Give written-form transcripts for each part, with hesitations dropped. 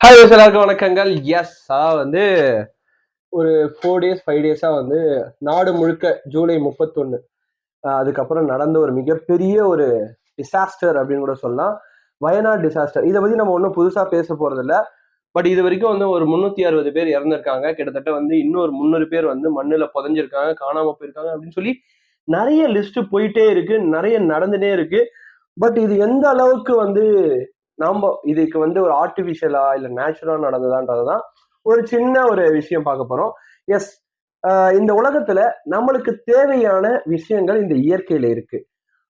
Hi எல்லாருக்கும் வணக்கங்கள். S வந்து ஒரு 4 days 5 days வந்து நாடு முழுக்க ஜூலை 31 அதுக்கப்புறம் நடந்த ஒரு மிகப்பெரிய ஒரு டிசாஸ்டர் அப்படின்னு கூட சொல்லலாம். வயநாடு டிசாஸ்டர். இதை பத்தி நம்ம ஒன்றும் புதுசா பேச போறது இல்லை. பட் இது வரைக்கும் வந்து ஒரு 360 பேர் இறந்திருக்காங்க. கிட்டத்தட்ட வந்து இன்னொரு 300 பேர் வந்து மண்ணுல புதைஞ்சிருக்காங்க, காணாம போயிருக்காங்க அப்படின்னு சொல்லி நிறைய லிஸ்ட் போயிட்டே இருக்கு, நிறைய நடந்துட்டே இருக்கு. பட் இது எந்த அளவுக்கு வந்து நாம இதுக்கு வந்து ஒரு ஆர்டிபிஷியலா இல்ல நேச்சுரலா நடந்ததான்றதுதான் ஒரு சின்ன ஒரு விஷயம் பார்க்க போறோம். எஸ், இந்த உலகத்துல நம்மளுக்கு தேவையான விஷயங்கள் இந்த இயற்கையில இருக்கு.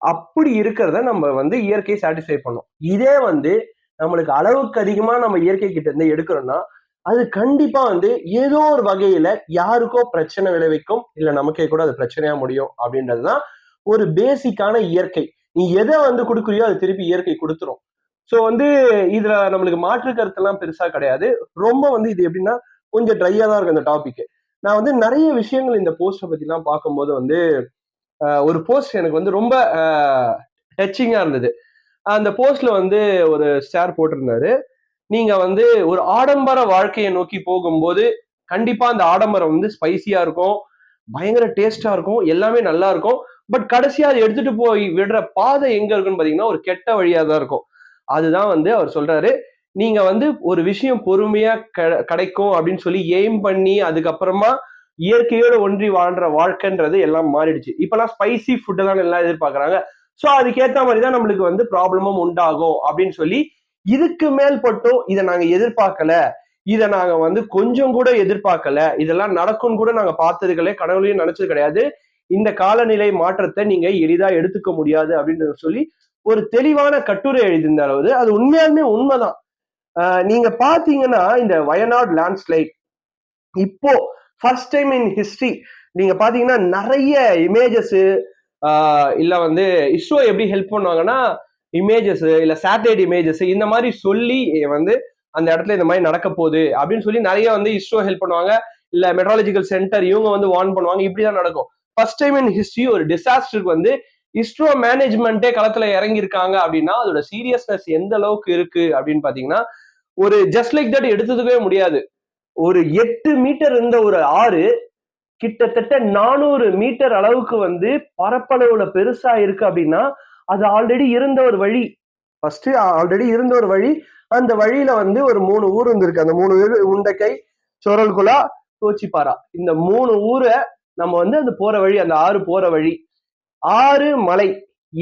அப்படி இருக்கிறத நம்ம வந்து இயற்கையை சாட்டிஸ்ஃபை பண்ணோம். இதே வந்து நம்மளுக்கு அளவுக்கு அதிகமா நம்ம இயற்கை கிட்ட இருந்து எடுக்கிறோம்னா அது கண்டிப்பா வந்து ஏதோ ஒரு வகையில யாருக்கோ பிரச்சனை விளைவிக்கும், இல்ல நமக்கே கூட அது பிரச்சனையா முடியும். அப்படின்றதுதான் ஒரு பேசிக்கான இயற்கை. நீ எதை வந்து கொடுக்குறியோ அது திருப்பி இயற்கை கொடுத்துரும். ஸோ வந்து இதுல நம்மளுக்கு மாற்று கருத்தெல்லாம் பெருசா கிடையாது. ரொம்ப வந்து இது எப்படின்னா கொஞ்சம் ட்ரையா தான் இருக்கு இந்த டாபிக். நான் வந்து நிறைய விஷயங்கள் இந்த போஸ்ட பத்தி எல்லாம் பார்க்கும்போது வந்து ஒரு போஸ்ட் எனக்கு வந்து ரொம்ப டச்சிங்கா இருந்தது. அந்த போஸ்ட்ல வந்து ஒரு ஸ்டார் போட்டிருந்தாரு, நீங்க வந்து ஒரு ஆடம்பர வாழ்க்கையை நோக்கி போகும்போது கண்டிப்பா அந்த ஆடம்பரம் வந்து ஸ்பைசியா இருக்கும், பயங்கர டேஸ்டா இருக்கும், எல்லாமே நல்லா இருக்கும். பட் கடைசியா அதை எடுத்துட்டு போய் விடுற பாதை எங்க இருக்குன்னு பாத்தீங்கன்னா ஒரு கெட்ட வழியா தான் இருக்கும். அதுதான் வந்து அவர் சொல்றாரு, நீங்க வந்து ஒரு விஷயம் பொறுமையா கிடைக்கும் அப்படின்னு சொல்லி எய்ம் பண்ணி அதுக்கப்புறமா இயற்கையோட ஒன்றி வாழ்ற வாழ்க்கைன்றது எல்லாம் மாறிடுச்சு. இப்பெல்லாம் ஸ்பைசி ஃபுட் தான் எல்லாம் எதிர்பார்க்கறாங்க. சோ அதுக்கேத்த மாதிரிதான் நம்மளுக்கு வந்து ப்ராப்ளமும் உண்டாகும் அப்படின்னு சொல்லி, இதுக்கு மேல்பட்டும் இதை நாங்க எதிர்பார்க்கல, இதை நாங்க வந்து கொஞ்சம் கூட எதிர்பார்க்கல, இதெல்லாம் நடக்கும் கூட நாங்க பார்த்ததுகளே கடவுளையும் நினைச்சது கிடையாது, இந்த காலநிலை மாற்றத்தை நீங்க எளிதா எடுத்துக்க முடியாது அப்படின்னு சொல்லி ஒரு தெளிவான கட்டுரை எழுதியிருந்தார். அது உண்மையாலுமே உண்மைதான். நீங்க பாத்தீங்கன்னா இந்த வயநாடு லேண்ட்ஸ்லைட் இப்போ ஃபர்ஸ்ட் டைம் இன் ஹிஸ்டரி நீங்க பாத்தீங்கன்னா நிறைய இமேஜஸ், இல்ல வந்து இஸ்ரோ எப்படி ஹெல்ப் பண்ணுவாங்கன்னா இமேஜஸ் இல்ல சேட்டலைட் இமேஜஸ் இந்த மாதிரி சொல்லி வந்து அந்த இடத்துல இந்த மாதிரி நடக்க போகுது அப்படின்னு சொல்லி நிறைய வந்து இஸ்ரோ ஹெல்ப் பண்ணுவாங்க, இல்ல மெட்ராலஜிக்கல் சென்டர் இவங்க வந்து வார்ன் பண்ணுவாங்க. இப்படிதான் நடக்கும். ஃபர்ஸ்ட் டைம் இன் ஹிஸ்டரி ஒரு டிசாஸ்டருக்கு வந்து இஸ்ரோ மேனேஜ்மெண்ட்டே களத்துல இறங்கி இருக்காங்க அப்படின்னா அதோட சீரியஸ்னஸ் எந்த அளவுக்கு இருக்கு அப்படின்னு பாத்தீங்கன்னா ஒரு ஜஸ்ட் லைக் தட் எடுத்துக்கவே முடியாது. ஒரு 8 மீட்டர் இருந்த ஒரு ஆறு கிட்டத்தட்ட 400 மீட்டர் அளவுக்கு வந்து பரப்பளவுல பெருசா இருக்கு அப்படின்னா அது ஆல்ரெடி இருந்த ஒரு வழி. ஃபர்ஸ்ட் ஆல்ரெடி இருந்த ஒரு வழி. அந்த வழியில வந்து ஒரு 3 ஊர் இருந்திருக்கு. அந்த 3 ஊர் உண்டக்கை, சொரல்குலா, தோச்சிப்பாரா. இந்த 3 ஊரை நம்ம வந்து அந்த போற வழி, அந்த ஆறு போற வழி, ஆறு மலை,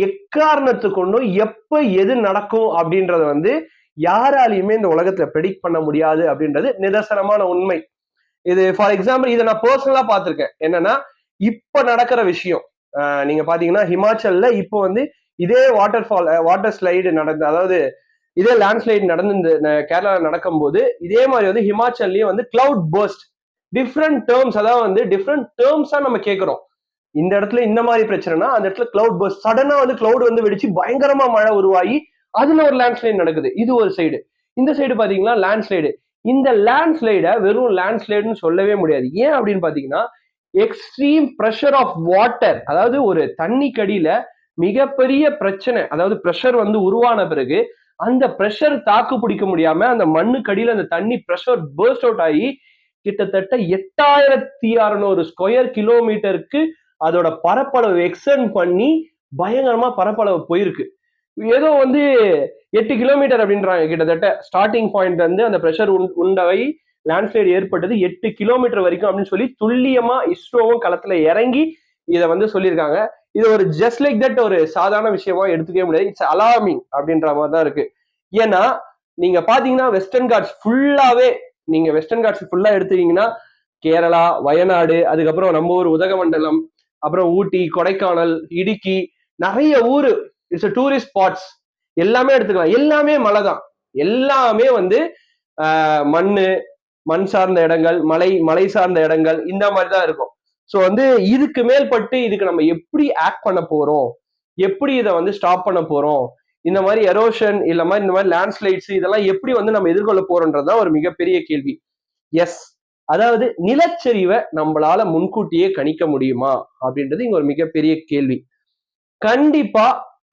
எக்காரணத்து கொண்டும் எப்ப எது நடக்கும் அப்படின்றத வந்து யாராலையுமே இந்த உலகத்துல ப்ரெடிக்ட் பண்ண முடியாது அப்படின்றது நிதர்சனமான உண்மை. இது ஃபார் எக்ஸாம்பிள் இதை நான் பர்சனலா பார்த்திருக்கேன். என்னன்னா இப்ப நடக்கிற விஷயம் நீங்க பாத்தீங்கன்னா ஹிமாச்சல்ல இப்போ வந்து இதே வாட்டர் ஸ்லைடு நடந்து, அதாவது இதே லேண்ட்ஸ்லைடு நடந்து இந்த கேரளா நடக்கும் போது இதே மாதிரி வந்து ஹிமாச்சல்லயும் வந்து கிளவுட் பர்ஸ்ட், டிஃப்ரெண்ட் டேர்ம்ஸ், அதாவது வந்து டிஃப்ரெண்ட் டேர்ம்ஸா நம்ம கேட்கிறோம். இந்த இடத்துல இந்த மாதிரி பிரச்சனைனா அந்த இடத்துல கிளவுட் பர்ஸ்ட், சடனா வந்து கிளவுட் வந்து வெடிச்சு பயங்கரமா மழை உருவாகி அதுல ஒரு லேண்ட்ஸ்லைடு நடக்குது. இது ஒரு சைடு. இந்த சைடு பாத்தீங்கன்னா லேண்ட்ஸ்லைடு. இந்த லேண்ட்ஸ்லைட வெறும் லேண்ட்ஸ்லைடுன்னு சொல்லவே முடியாது. ஏன் அப்படின்னு பாத்தீங்கன்னா எக்ஸ்ட்ரீம் பிரஷர் ஆஃப் வாட்டர், அதாவது ஒரு தண்ணி கடியில மிகப்பெரிய பிரச்சனை, அதாவது பிரஷர் வந்து உருவான பிறகு அந்த பிரஷர் தாக்கு பிடிக்க முடியாம அந்த மண்ணு கடியில அந்த தண்ணி பிரஷர் பர்ஸ்ட் அவுட் ஆகி கிட்டத்தட்ட 8600 ஸ்கொயர் கிலோமீட்டருக்கு அதோட பரப்பளவு எக்ஸ்டெண்ட் பண்ணி பயங்கரமா பரப்பளவு போயிருக்கு. ஏதோ வந்து 8 கிலோமீட்டர் அப்படின்றாங்க. கிட்டத்தட்ட ஸ்டார்டிங் பாயிண்ட் வந்து அந்த பிரஷர் உண்டவை லேண்ட்ஸ்லைடு ஏற்பட்டது 8 கிலோமீட்டர் வரைக்கும் அப்படின்னு சொல்லி துல்லியமா இஸ்ரோவும் களத்துல இறங்கி இதை வந்து சொல்லியிருக்காங்க. இது ஒரு ஜஸ்ட் லைக் தட் ஒரு சாதாரண விஷயமா எடுத்துக்கவே முடியாது. இட்ஸ் அலார்மிங் அப்படின்ற மாதிரி தான் இருக்கு. ஏன்னா நீங்க பாத்தீங்கன்னா வெஸ்டர்ன் காட்ஸ் ஃபுல்லாவே, நீங்க வெஸ்டர்ன் காட்ஸ் ஃபுல்லா எடுத்துட்டீங்கன்னா கேரளா, வயநாடு, அதுக்கப்புறம் நம்ம ஊர் உதகமண்டலம், அப்புறம் ஊட்டி, கொடைக்கானல், இடுக்கி, நிறைய ஊரு இட்ஸ் டூரிஸ்ட் ஸ்பாட்ஸ் எல்லாமே எடுத்துக்கலாம். எல்லாமே மலை தான். எல்லாமே வந்து மண்ணு, மண் சார்ந்த இடங்கள், மலை சார்ந்த இடங்கள், இந்த மாதிரி தான் இருக்கும். ஸோ வந்து இதுக்கு மேல்பட்டு இதுக்கு நம்ம எப்படி ஆக்ட் பண்ண போறோம், எப்படி இதை வந்து ஸ்டாப் பண்ண போறோம், இந்த மாதிரி எரோஷன் இல்ல மாதிரி இந்த மாதிரி லேண்ட்ஸ்லைட்ஸ் இதெல்லாம் எப்படி வந்து நம்ம எதிர்கொள்ள போறோம்ன்றதுதான் ஒரு மிகப்பெரிய கேள்வி. எஸ், அதாவது நிலச்சரிவை நம்மளால முன்கூட்டியே கணிக்க முடியுமா அப்படின்றது இங்க ஒரு மிகப்பெரிய கேள்வி. கண்டிப்பா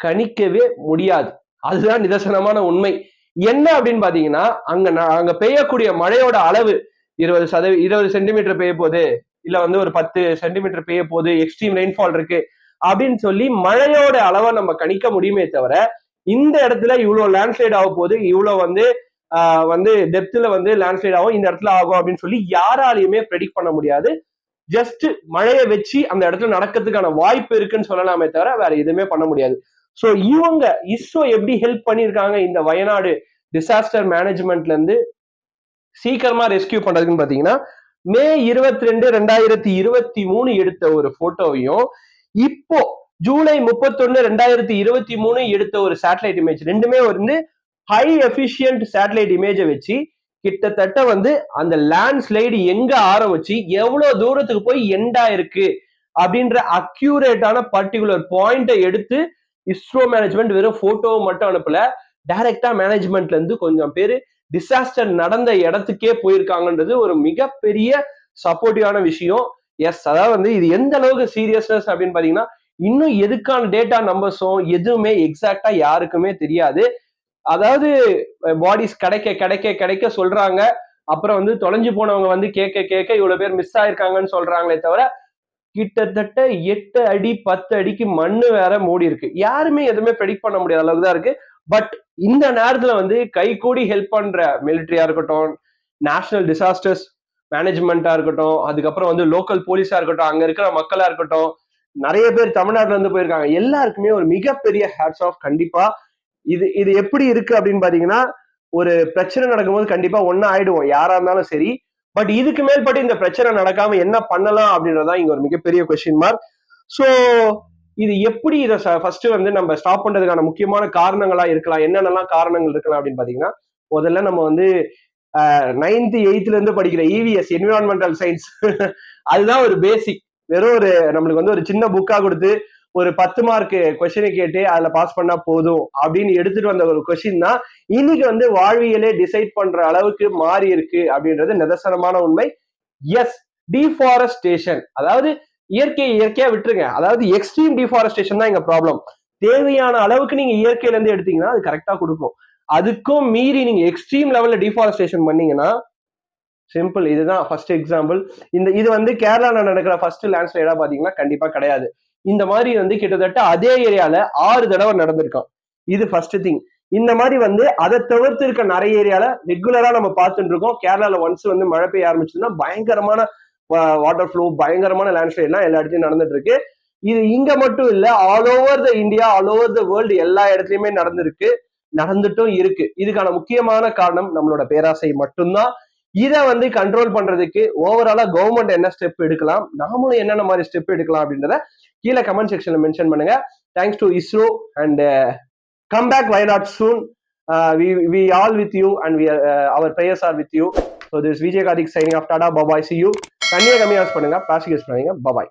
கணிக்கவே முடியாது. அதுதான் நிதர்சனமான உண்மை. என்ன அப்படின்னு பாத்தீங்கன்னா அங்க பெய்யக்கூடிய மழையோட அளவு 20 சென்டிமீட்டர் பெய்ய போகுது, இல்ல வந்து ஒரு 10 சென்டிமீட்டர் பெய்ய போகுது, எக்ஸ்ட்ரீம் ரெயின்ஃபால் இருக்கு அப்படின்னு சொல்லி மழையோட அளவை நம்ம கணிக்க முடியுமே தவிர, இந்த இடத்துல இவ்வளவு லேண்ட்ஸ்லைட் ஆக போகுது, இவ்வளவு வந்து டெப்த்ல வந்து லேண்ட்ஸ்லைட் ஆகும், இந்த இடத்துல ஆகும் அப்படின்னு சொல்லி யாராலையுமே ப்ரெடிக்ட் பண்ண முடியாது. ஜஸ்ட் மழையை வச்சு அந்த இடத்துல நடக்கிறதுக்கான வாய்ப்பு இருக்குன்னு சொல்லலாமே தவிர வேற எதுவுமே பண்ண முடியாது. ஸோ இவங்க இஸ்ரோ எப்படி ஹெல்ப் பண்ணியிருக்காங்க இந்த வயநாடு டிசாஸ்டர் மேனேஜ்மெண்ட்ல இருந்து சீக்கிரமா ரெஸ்கியூ பண்றதுன்னு பாத்தீங்கன்னா, மே 22, 2023 எடுத்த ஒரு போட்டோவையும் இப்போ ஜூலை 31, 2023 எடுத்த ஒரு சேட்டலைட் இமேஜ், ரெண்டுமே வந்து ஹை எஃபிஷியன்ட் சேட்டலைட் இமேஜை வச்சு கிட்டத்தட்ட வந்து அந்த லேண்ட் ஸ்லைடு எங்க ஆரம்பிச்சு எவ்வளவு தூரத்துக்கு போய் எண்ட் ஆயிருக்கு அப்படின்ற அக்யூரேட்டான பர்டிகுலர் பாயிண்டை எடுத்து இஸ்ரோ மேனேஜ்மெண்ட் வெறும் போட்டோவை மட்டும் அனுப்பல, டைரக்டா மேனேஜ்மெண்ட்ல இருந்து கொஞ்சம் பேரு டிசாஸ்டர் நடந்த இடத்துக்கே போயிருக்காங்கன்றது ஒரு மிகப்பெரிய சப்போர்ட்டிவான விஷயம். எஸ், அதாவது வந்து இது எந்த அளவுக்கு சீரியஸ்னஸ் அப்படின்னு பாத்தீங்கன்னா, இன்னும் எதுக்கான டேட்டா நம்பர்ஸும் எதுவுமே எக்ஸாக்டா யாருக்குமே தெரியாது. அதாவது பாடிஸ் கிடைக்க கிடைக்க கிடைக்க சொல்றாங்க, அப்புறம் வந்து தொலைஞ்சு போனவங்க வந்து கேட்க கேட்க இவ்வளவு பேர் மிஸ் ஆயிருக்காங்கன்னு சொல்றாங்களே தவிர, கிட்டத்தட்ட 8 அடி 10 அடிக்கு மண்ணு வேற மூடி இருக்கு. யாருமே எதுவுமே ப்ரெடிக்ட் பண்ண முடியாத அளவுக்கு தான் இருக்கு. பட் இந்த நேரத்துல வந்து கை கூடி ஹெல்ப் பண்ற மிலிட்டரியா இருக்கட்டும், நேஷனல் டிசாஸ்டர்ஸ் மேனேஜ்மெண்டா இருக்கட்டும், அதுக்கப்புறம் வந்து லோக்கல் போலீஸா இருக்கட்டும், அங்க இருக்கிற மக்களா இருக்கட்டும், நிறைய பேர் தமிழ்நாட்டுல இருந்து போயிருக்காங்க. எல்லாருக்குமே ஒரு மிகப்பெரிய ஹேட்ஸ் ஆஃப். கண்டிப்பா இது இது எப்படி இருக்கு அப்படின்னு பாத்தீங்கன்னா, ஒரு பிரச்சனை நடக்கும்போது கண்டிப்பா ஒண்ணு ஆயிடுவோம் யாரா இருந்தாலும் சரி. பட் இதுக்கு மேற்பட்டு இந்த பிரச்சனை நடக்காம என்ன பண்ணலாம் அப்படின்றதான் இங்க ஒரு மிகப்பெரிய கொஸ்டின் மார்க். ஸோ இது எப்படி இதை ஃபர்ஸ்ட் வந்து நம்ம ஸ்டாப் பண்றதுக்கான முக்கியமான காரணங்களா இருக்கலாம், என்னென்னலாம் காரணங்கள் இருக்கலாம் அப்படின்னு பாத்தீங்கன்னா, முதல்ல நம்ம வந்து 9th 8th இருந்து படிக்கிற இவிஎஸ் என்விரான்மெண்டல் சயின்ஸ் அதுதான் ஒரு பேசிக். வெறும் ஒரு நம்மளுக்கு வந்து ஒரு சின்ன புக்கா கொடுத்து ஒரு 10 மார்க் கொஸ்டினை கேட்டு அதுல பாஸ் பண்ணா போதும் அப்படின்னு எடுத்துட்டு வந்த ஒரு கொஸ்டின் தான் இன்னைக்கு வந்து வாழ்வியலே டிசைட் பண்ற அளவுக்கு மாறி இருக்கு அப்படின்றது நிதர்சனமான உண்மை. எஸ், டிஃபாரஸ்டேஷன், அதாவது இயற்கையா விட்டுருங்க. அதாவது எக்ஸ்ட்ரீம் டிஃபாரஸ்டேஷன் தான் இங்க ப்ராப்ளம். தேவையான அளவுக்கு நீங்க இயற்கையில இருந்து எடுத்தீங்கன்னா அது கரெக்டா கொடுக்கும். அதுக்கும் மீறி நீங்க எக்ஸ்ட்ரீம் லெவல்ல டிஃபாரஸ்டேஷன் பண்ணீங்கன்னா, சிம்பிள், இதுதான் ஃபர்ஸ்ட் எக்ஸாம்பிள். இது வந்து கேரளால நடக்கிற ஃபர்ஸ்ட் லேண்ட்ஸ்லைடா பாத்தீங்கன்னா கண்டிப்பா கிடையாது. இந்த மாதிரி வந்து கிட்டத்தட்ட அதே ஏரியால 6 தடவை நடந்திருக்கும். இது ஃபர்ஸ்ட் திங். இந்த மாதிரி வந்து அதை தவிர்த்து இருக்க நிறைய ஏரியால ரெகுலரா நம்ம பார்த்துட்டு இருக்கோம். கேரளால ஒன்ஸ் வந்து மழை பெய்ய ஆரம்பிச்சதுன்னா பயங்கரமான வாட்டர் ஃப்ளோ, பயங்கரமான லேண்ட்ஸ்லைட் எல்லாம் எல்லா இடத்துலயும் நடந்துட்டு இருக்கு. இது இங்க மட்டும் இல்ல, all over the India, all over the world எல்லா இடத்துலயுமே நடந்திருக்கு, நடந்துட்டும் இருக்கு. இதுக்கான முக்கியமான காரணம் நம்மளோட பேராசை மட்டும்தான். இதை வந்து கண்ட்ரோல் பண்றதுக்கு ஓவராலா கவர்மெண்ட் என்ன ஸ்டெப் எடுக்கலாம், நாமளும் என்னென்ன மாதிரி ஸ்டெப் எடுக்கலாம் அப்படின்றத கீழே கமெண்ட் செக்ஷன்ல மென்ஷன் பண்ணுங்க. Thanks to ISRO and come back Wayanad soon. We all with you and our prayers are with you. So this is Vijay Karthik signing off. Tada, bye bye, see you. தண்ணியை கம்மியா use பண்ணுங்க, plastic use பண்ணுங்க. bye bye.